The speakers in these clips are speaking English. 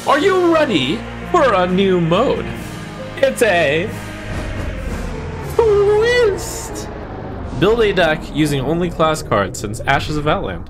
Are you ready for a new mode? It's a twist! Build a deck using only class cards since Ashes of Outland.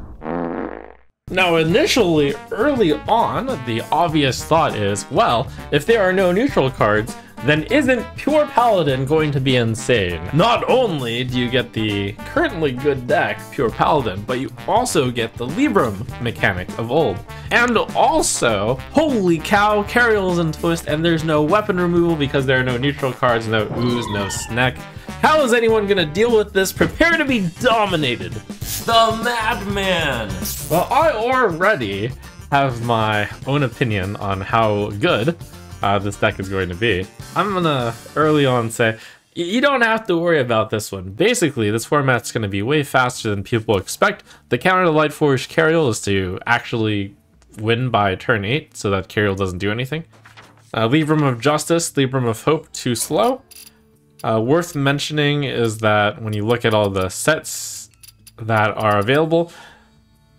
Now initially, early on, the obvious thought is, well, if there are no neutral cards, then isn't Pure Paladin going to be insane? Not only do you get the currently good deck, Pure Paladin, but you also get the Libram mechanic of old. And also, holy cow, Carriel's in Twist, and there's no weapon removal because there are no neutral cards, no ooze, no snack. How is anyone gonna deal with this? Prepare to be dominated. The Madman! Well, I already have my own opinion on how good this deck is going to be. I'm gonna early on say, you don't have to worry about this one. Basically, this format's gonna be way faster than people expect. The counter to Lightforged Carriel is to actually win by turn 8 so that Carriel doesn't do anything. Libram of Justice, Libram of Hope, too slow. Worth mentioning is that when you look at all the sets that are available,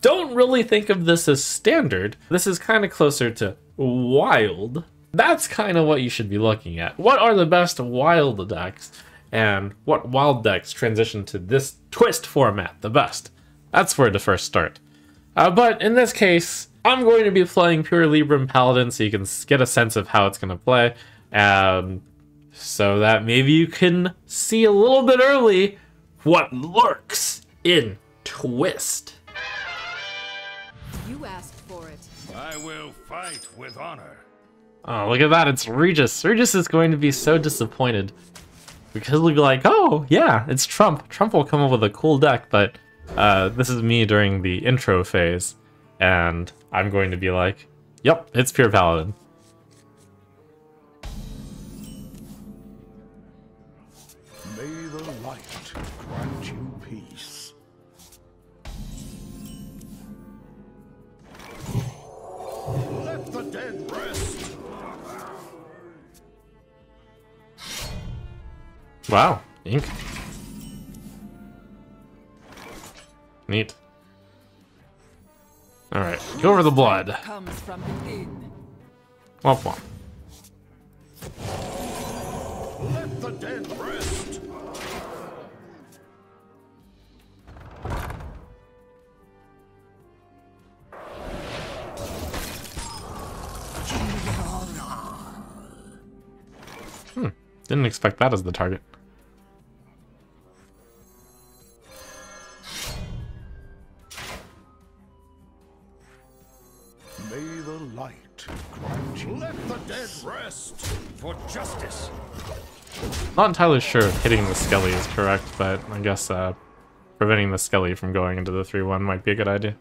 don't really think of this as standard. This is kind of closer to wild. That's kind of what you should be looking at. What are the best wild decks, and what wild decks transition to this twist format the best? That's where to first start. But in this case, I'm going to be playing pure Libram Paladin so you can get a sense of how it's going to play, so that maybe you can see a little bit early what lurks in Twist. You asked for it. I will fight with honor. Oh, look at that, it's Regis. Regis is going to be so disappointed. Because he'll be like, oh, yeah, it's Trump. Trump will come up with a cool deck, but this is me during the intro phase. And I'm going to be like, yep, it's pure Paladin. May the light grant you peace. Let the dead rest. Wow, ink. Neat. Alright, go over the blood. Comes from within. Womp womp. Let the dead rest. Didn't expect that as the target. May the light grant you. Let the dead rest for justice. Not entirely sure if hitting the Skelly is correct, but I guess preventing the Skelly from going into the 3-1 might be a good idea.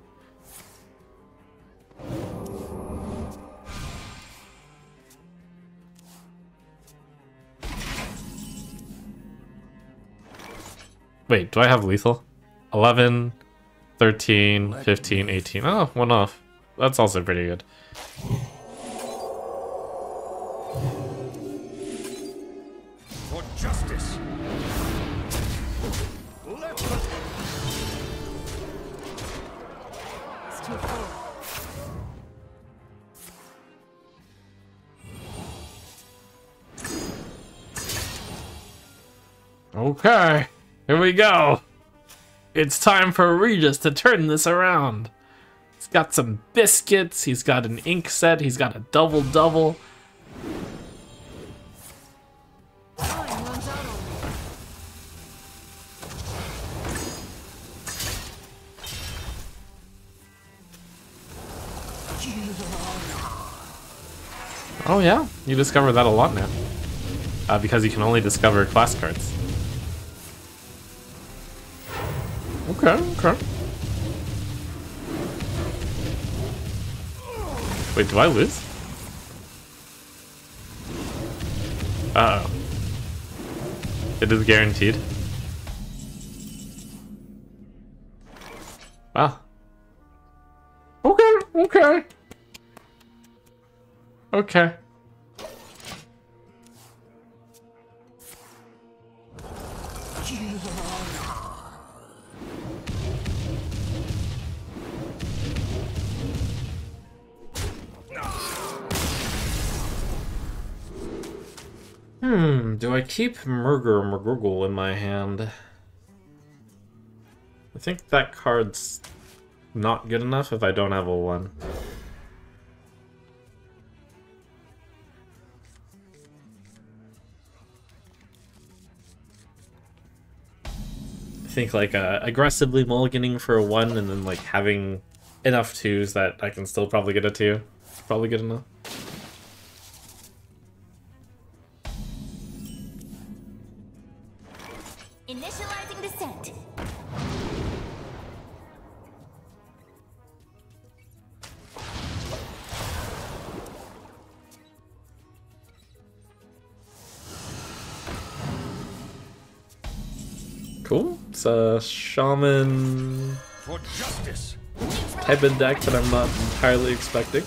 Wait, do I have lethal? 11, 13, 15, 18. Oh, one off. That's also pretty good. For justice. Let the... It's too full. Okay, here we go. It's time for Regis to turn this around. He's got some biscuits, he's got an ink set, he's got a double-double. Time runs out on me. Oh yeah, you discover that a lot now. Because you can only discover class cards. Okay, okay. Wait, do I lose? Uh-oh. It is guaranteed. Wow. Okay, okay. Okay. Do I keep McGurgle in my hand? I think that card's not good enough if I don't have a 1. I think like aggressively mulliganing for a 1 and then like having enough 2s that I can still probably get a 2. Probably good enough. Initializing descent. Cool. It's a shaman For justice. type of deck that I'm not entirely expecting.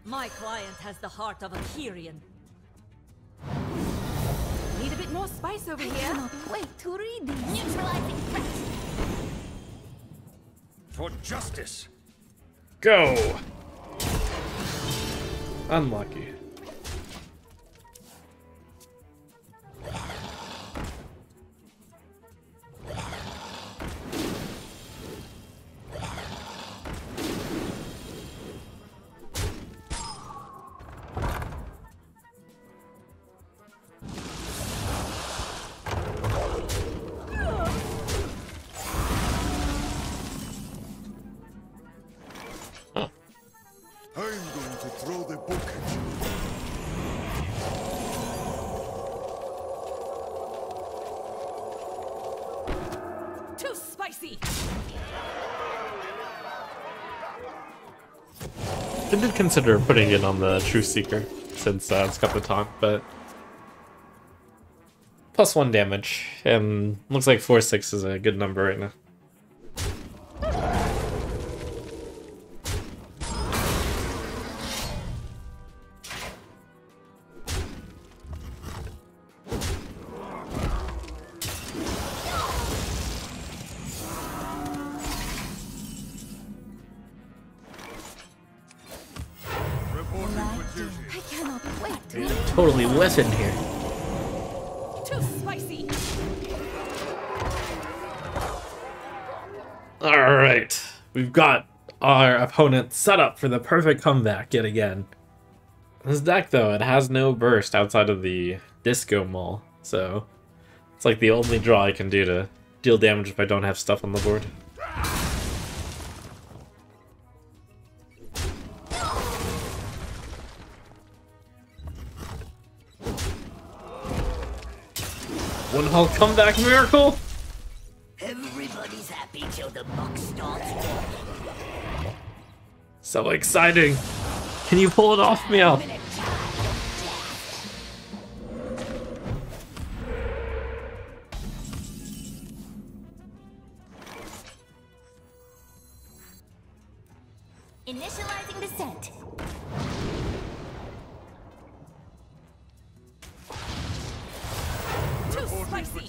My client has the heart of a Kyrian. Need a bit more spice over I here? cannot wait to read these. Neutralizing threat. For justice. Go! Unlucky. I'm going to throw the book at you. Too spicy! I did consider putting it on the Truth Seeker since it's got the taunt, but +1 damage, and looks like 4/6 is a good number right now. I cannot wait to Totally whiffing here. Too spicy! Alright, we've got our opponent set up for the perfect comeback yet again. This deck, though, it has no burst outside of the Disco Maul, so it's like the only draw I can do to deal damage if I don't have stuff on the board. One Hull comeback miracle! Everybody's happy till the buck starts walking. So exciting! Can you pull it off, Meow? Initializing descent. Too spicy!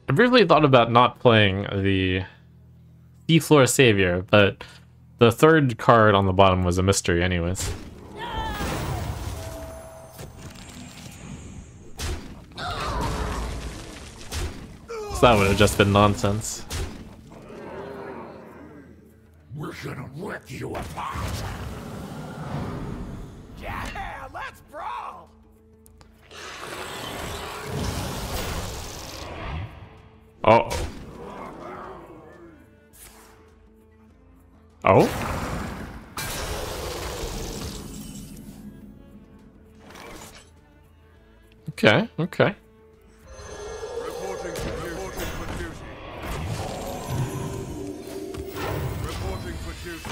I briefly thought about not playing the Seafloor Savior, but the third card on the bottom was a mystery anyways. So that would have just been nonsense. We're gonna rip you apart. Yeah, let's brawl. Uh-oh. Oh? Okay, okay. Reporting for duty. Reporting for duty.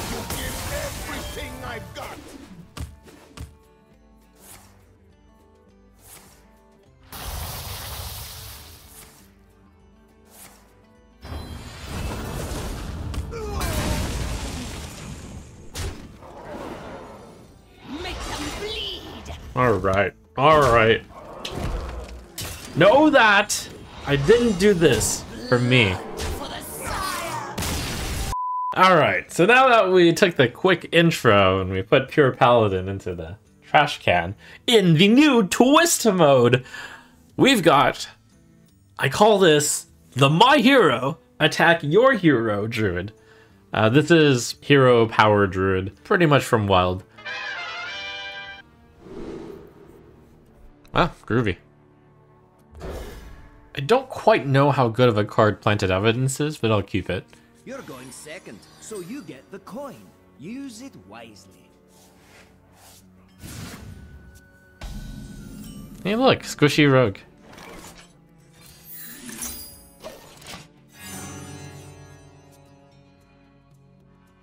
You give everything I've got. Alright, alright. Know that I didn't do this for me. Alright, so now that we took the quick intro and we put Pure Paladin into the trash can, in the new Twist mode, we've got, I call this the My Hero Attack Your Hero Druid. This is Hero Power Druid, pretty much from Wild. Wow, groovy. I don't quite know how good of a card Planted Evidence is, but I'll keep it. You're going second, so you get the coin. Use it wisely. Hey look, Squishy Rogue.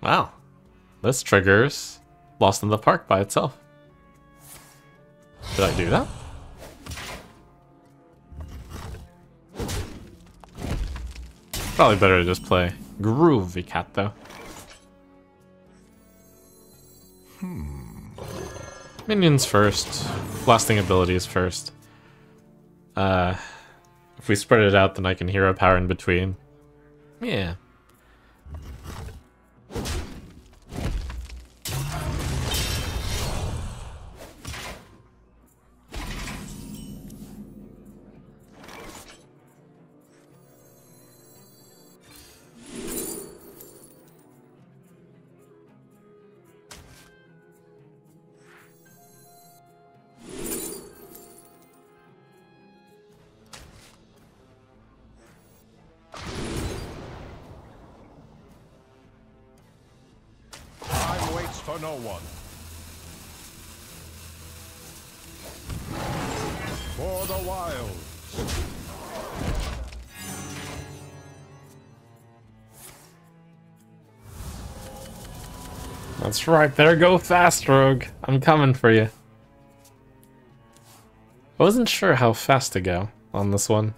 Wow. This triggers Lost in the Park by itself. Did I do that? Probably better to just play Groovy Cat though. Minions first, blasting abilities first. If we spread it out, then I can hero power in between. Yeah. Time waits for no one. For the wilds. That's right, better go fast, Rogue. I'm coming for you. I wasn't sure how fast to go on this one.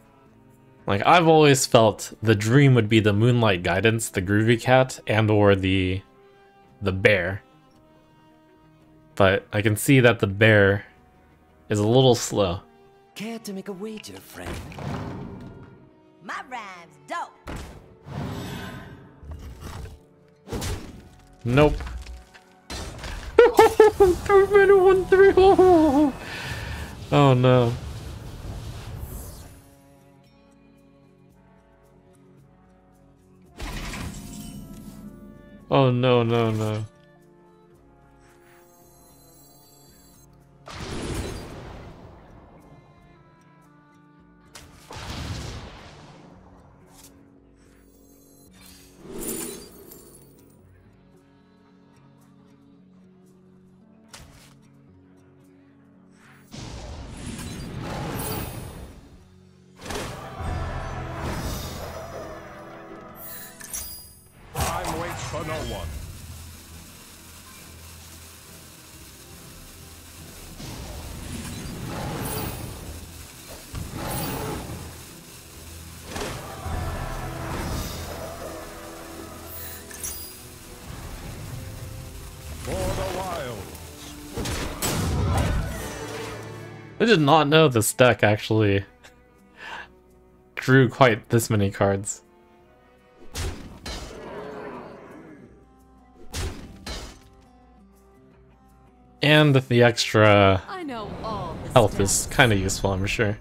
Like, I've always felt the dream would be the Moonlight Guidance, the Groovy Cat, and or the bear. But I can see that the bear is a little slow. Care to make a wager, friend? My rhyme's dope. Nope. 1-3. Oh no. Oh no, no, no. Time waits for no one. For the wilds. I did not know this deck actually drew quite this many cards. And the extra I know all the health steps. is kind of useful, I'm sure.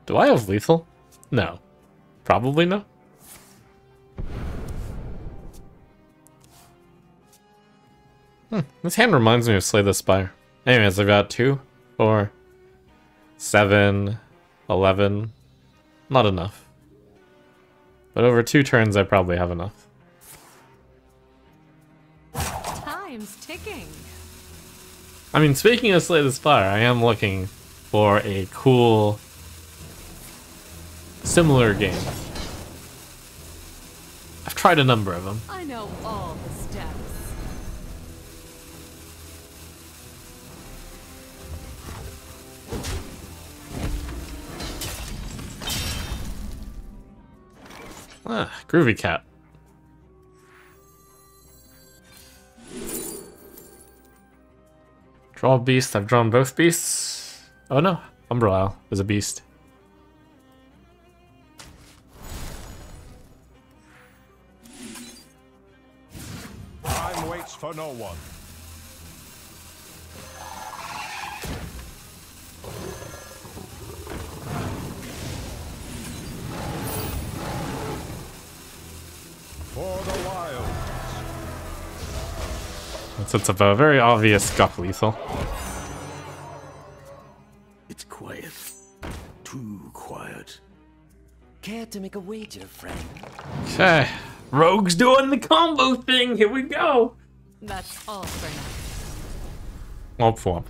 Do I have lethal? No. Probably no. This hand reminds me of Slay the Spire. Anyways, I've got 2, 4, 7, 11. Not enough. But over 2 turns, I probably have enough. Time's ticking. I mean, speaking of Slay the Spire, I am looking for a cool, similar game. I've tried a number of them. I know all the steps. Ah, Groovy Cat. Draw beast. I've drawn both beasts. Oh no, Umbral is a beast. Time waits for no one. For the wild. That sets up a very obvious Guff lethal. It's quiet. Too quiet. Care to make a wager, friend? Okay, Rogue's doing the combo thing. Here we go. That's all for now. Womp womp.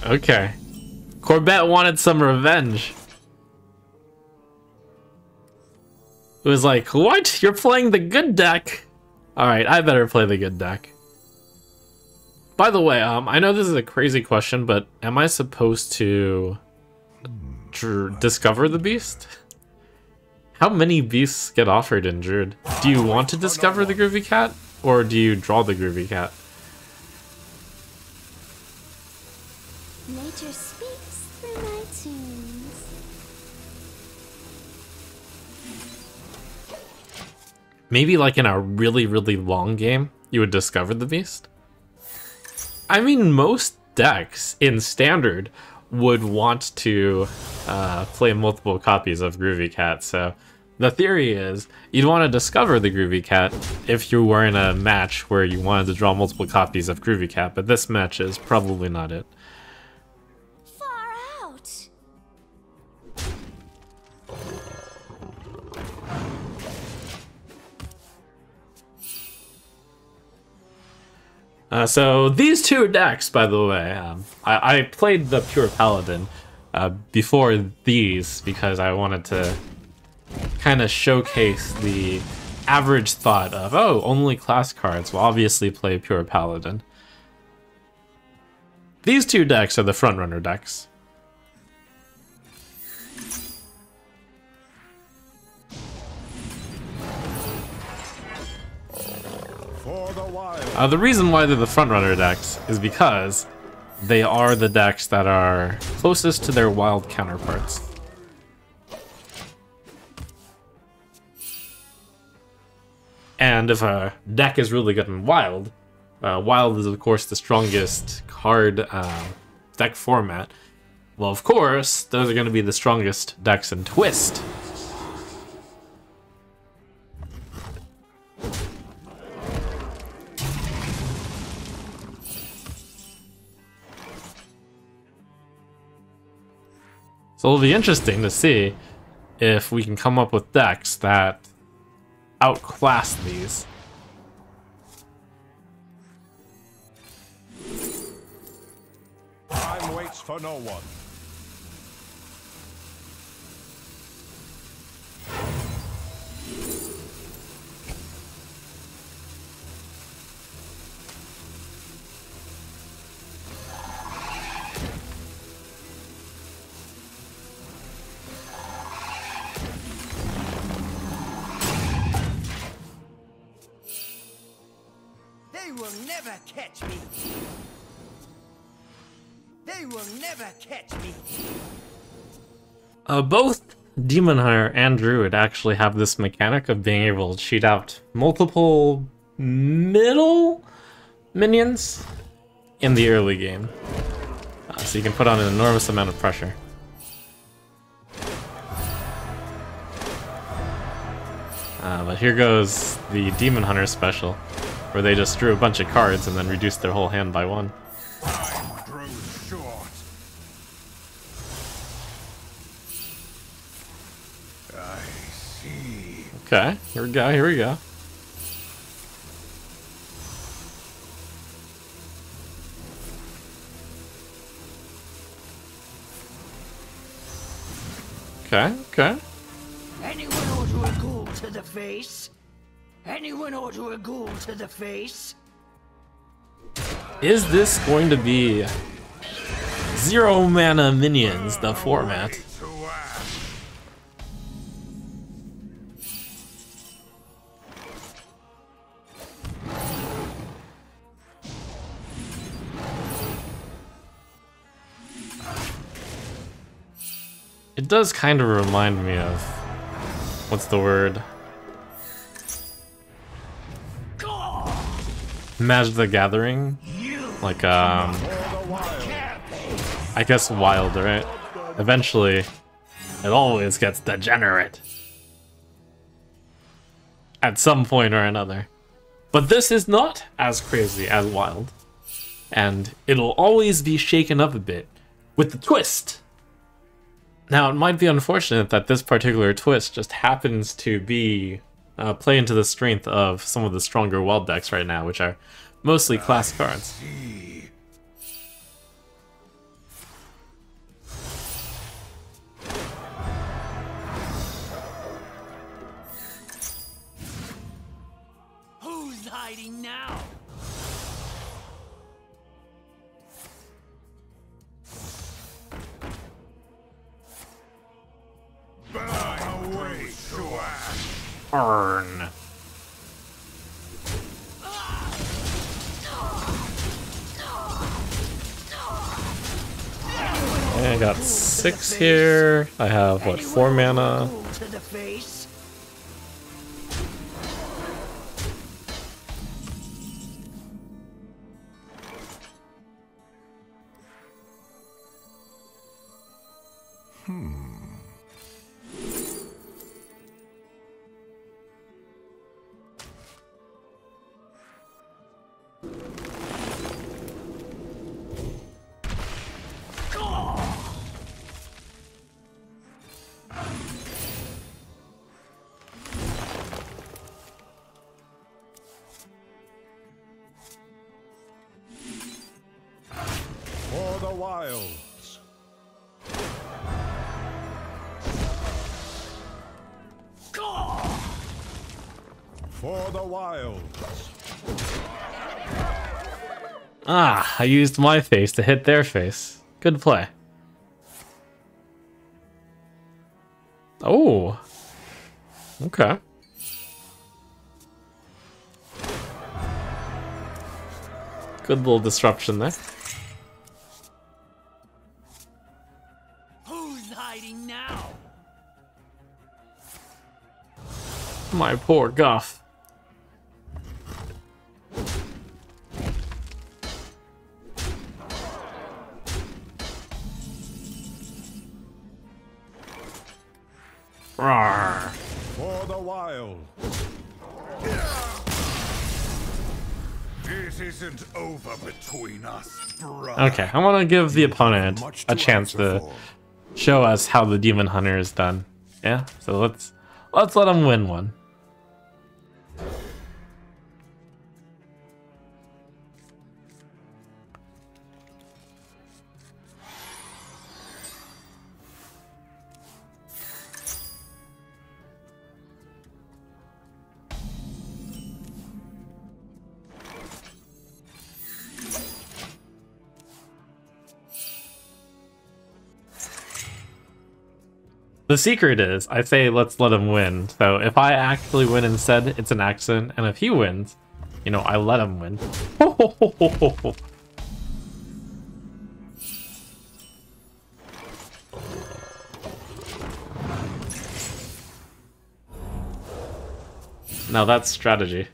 Okay. Corbett wanted some revenge. It was like, what? You're playing the good deck? Alright, I better play the good deck. By the way, I know this is a crazy question, but am I supposed to discover the beast? How many beasts get offered in Druid? Do you want to discover the Groovy Cat? Or do you draw the Groovy Cat? Nature speaks through my tunes. Maybe like in a really, really long game, you would discover the beast? I mean, most decks in Standard would want to play multiple copies of Groovy Cat, so the theory is you'd want to discover the Groovy Cat if you were in a match where you wanted to draw multiple copies of Groovy Cat, but this match is probably not it. Far out. So these two decks, by the way, I played the Pure Paladin before these because I wanted to kind of showcase the average thought of, oh, only class cards. Well, obviously play Pure Paladin. These two decks are the frontrunner decks. For the wild. The reason why they're the frontrunner decks is because they are the decks that are closest to their wild counterparts. And if a deck is really good in wild, wild is of course the strongest card deck format. Well, of course, those are going to be the strongest decks in Twist. So it'll be interesting to see if we can come up with decks that outclass these. Time waits for no one. They will never catch me. They will never catch me. Both Demon Hunter and Druid actually have this mechanic of being able to cheat out multiple middle minions in the early game. So you can put on an enormous amount of pressure. But here goes the Demon Hunter special, where they just drew a bunch of cards and then reduced their whole hand by one. Time grows short. I see. Okay, here we go, here we go. Okay, okay. Anyone order a ghoul to the face? Anyone order a ghoul to the face? Is this going to be 0 mana minions, the format? It does kind of remind me of, what's the word? Magic the Gathering? Like, I guess wild, right? Eventually, it always gets degenerate. At some point or another. But this is not as crazy as wild. And it'll always be shaken up a bit with the twist. Now, it might be unfortunate that this particular twist just happens to be play into the strength of some of the stronger wild decks right now, which are mostly class cards. Who's hiding now? Burn away to ash. Burn. I got 6 here. I have, what, 4 mana? To the face. For the wilds. For the wilds. Ah, I used my face to hit their face. Good play. Oh. Okay. Good little disruption there. Who's hiding now? My poor Guff. Rawr. For the wild. It isn't over between us, brother. Okay, I want to give the opponent a chance to show us how the Demon Hunter is done. Yeah, so let's let him win one. The secret is, I say let's let him win. So if I actually win instead, it's an accident. And if he wins, you know, I let him win. Now that's strategy.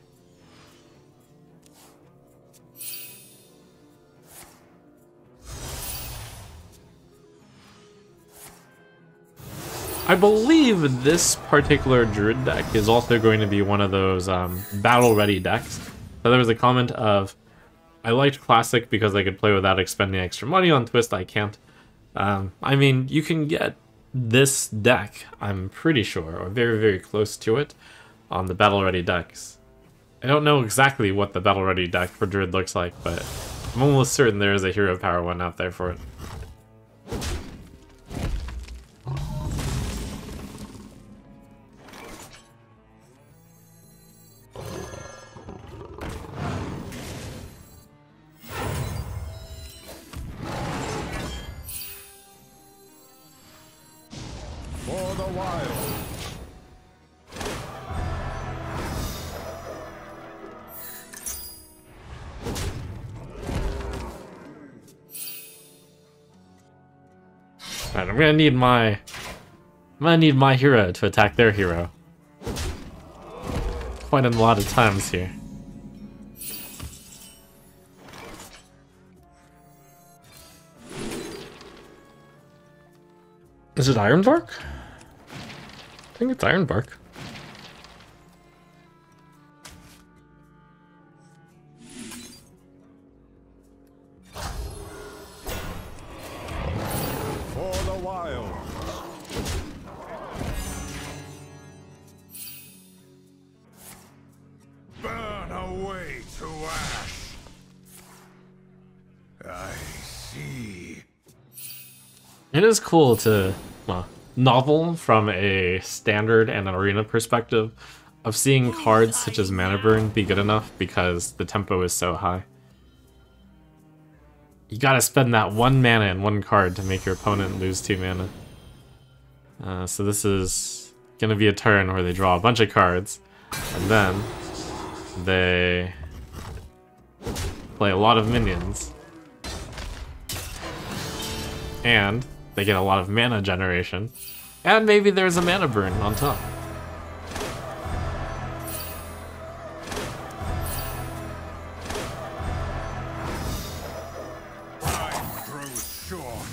I believe this particular Druid deck is also going to be one of those battle-ready decks. So there was a comment of, I liked Classic because I could play without expending extra money. On Twist, I can't. I mean, you can get this deck, I'm pretty sure, or very, very close to it, on the battle-ready decks. I don't know exactly what the battle-ready deck for Druid looks like, but I'm almost certain there is a hero power one out there for it. For the wild. Alright, I'm gonna need my hero to attack their hero. Quite a lot of times here. Is it Ironbark? I think it's Ironbark. For the wild. Burn away to ash. I see. It is cool to, well, novel from a standard and an arena perspective of seeing cards such as Mana Burn be good enough because the tempo is so high. You gotta spend that 1 mana in 1 card to make your opponent lose 2 mana. So this is gonna be a turn where they draw a bunch of cards, and then they play a lot of minions. And they get a lot of mana generation. And maybe there's a mana burn on top. Time grows short.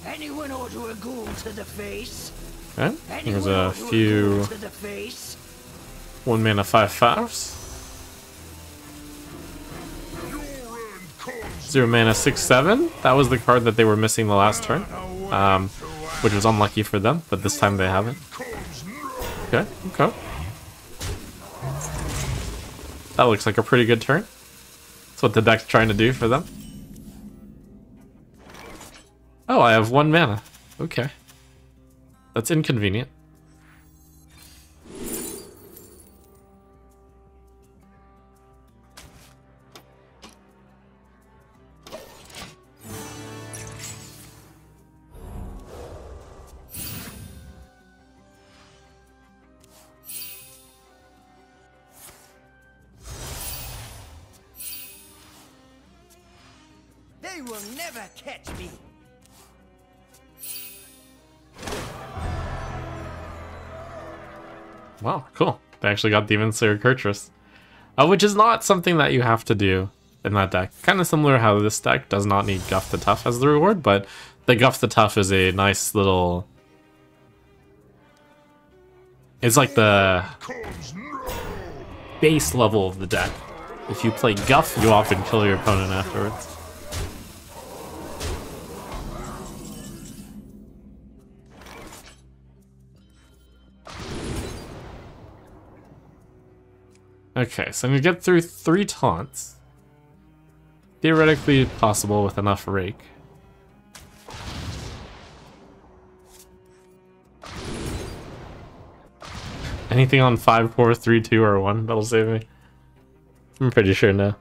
Anyone order a ghoul to the face? Okay, there's Anyone a order few ghoul to the face? 1 mana 5/5s. 0 mana 6/7. That was the card that they were missing the last turn, which was unlucky for them, but this time they have it. Okay, okay. That looks like a pretty good turn. That's what the deck's trying to do for them. Oh, I have 1 mana. Okay. That's inconvenient. They will never catch me. Wow, cool. They actually got Demon Slayer Kurtrus. Which is not something that you have to do in that deck. Kind of similar how this deck does not need Guff the Tough as the reward, but the Guff the Tough is a nice little... It's like the base level of the deck. If you play Guff, you often kill your opponent afterwards. Okay, so I'm gonna get through 3 taunts. Theoretically possible with enough rake. Anything on 5, 4, 3, 2, or 1 that'll save me? I'm pretty sure no.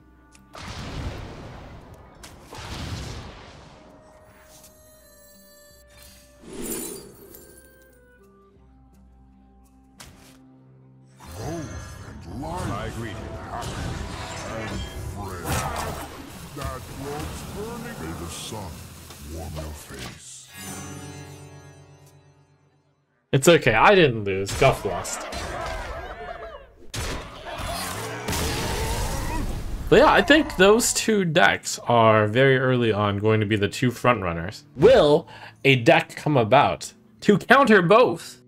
I agree. And friend. That road's burning. May the sun warm your face. It's okay, I didn't lose. Guff lost. But yeah, I think those 2 decks are very early on going to be the 2 front runners. Will a deck come about to counter both?